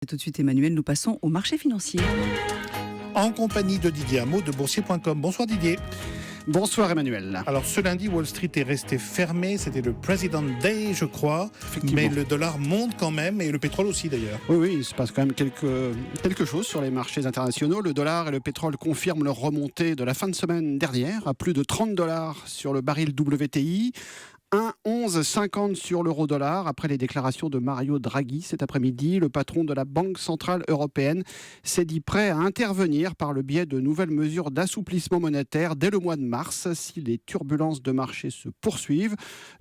tout de suite Emmanuel, nous passons au marché financier. En compagnie de Didier Hameau de Boursier.com. Bonsoir Didier. Bonsoir Emmanuel. Alors ce lundi, Wall Street est resté fermé, c'était le President Day je crois, mais le dollar monte quand même et le pétrole aussi d'ailleurs. Oui, il se passe quand même quelque chose sur les marchés internationaux. Le dollar et le pétrole confirment leur remontée de la fin de semaine dernière à plus de $30 sur le baril WTI. 1,1150 sur l'euro-dollar après les déclarations de Mario Draghi cet après-midi. Le patron de la Banque centrale européenne s'est dit prêt à intervenir par le biais de nouvelles mesures d'assouplissement monétaire dès le mois de mars si les turbulences de marché se poursuivent.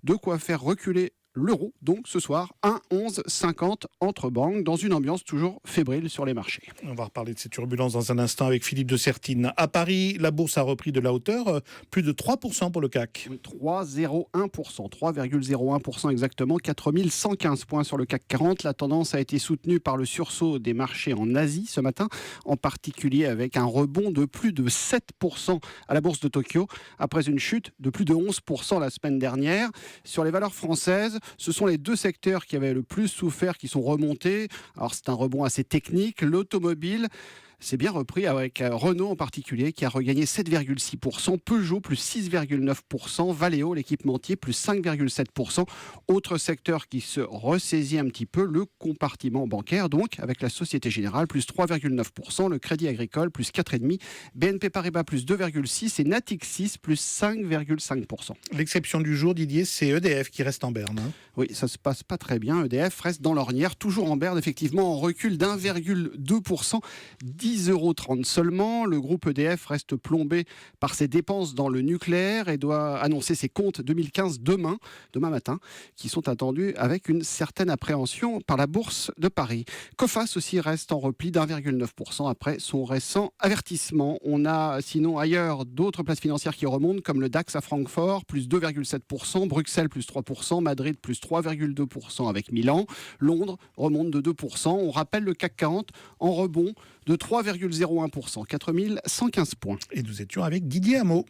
De quoi faire reculer l'euro, donc ce soir, 1,1150 entre banques, dans une ambiance toujours fébrile sur les marchés. On va reparler de ces turbulences dans un instant avec Philippe de Sertine. À Paris, la bourse a repris de la hauteur, plus de 3% pour le CAC. 3,01% exactement, 4115 points sur le CAC 40. La tendance a été soutenue par le sursaut des marchés en Asie ce matin, en particulier avec un rebond de plus de 7% à la bourse de Tokyo, après une chute de plus de 11% la semaine dernière. Sur les valeurs françaises, ce sont les deux secteurs qui avaient le plus souffert qui sont remontés. Alors c'est un rebond assez technique. L'automobile c'est bien repris avec Renault en particulier qui a regagné 7,6%, Peugeot plus 6,9%, Valeo l'équipementier plus 5,7%. Autre secteur qui se ressaisit un petit peu, le compartiment bancaire donc avec la Société Générale plus 3,9%, le Crédit Agricole plus 4,5%, BNP Paribas plus 2,6% et Natixis plus 5,5%. L'exception du jour Didier, c'est EDF qui reste en berne. Oui, ça se passe pas très bien. EDF reste dans l'ornière, toujours en berne effectivement, en recul d'1,2%. 10,30 € seulement. Le groupe EDF reste plombé par ses dépenses dans le nucléaire et doit annoncer ses comptes 2015 demain matin, qui sont attendus avec une certaine appréhension par la bourse de Paris. Coface aussi reste en repli d'1,9% après son récent avertissement. On a sinon ailleurs d'autres places financières qui remontent, comme le DAX à Francfort, plus 2,7%, Bruxelles plus 3%, Madrid plus 3,2% avec Milan. Londres remonte de 2%. On rappelle le CAC 40 en rebond de 3,01%, 4115 points. Et nous étions avec Didier Hameau.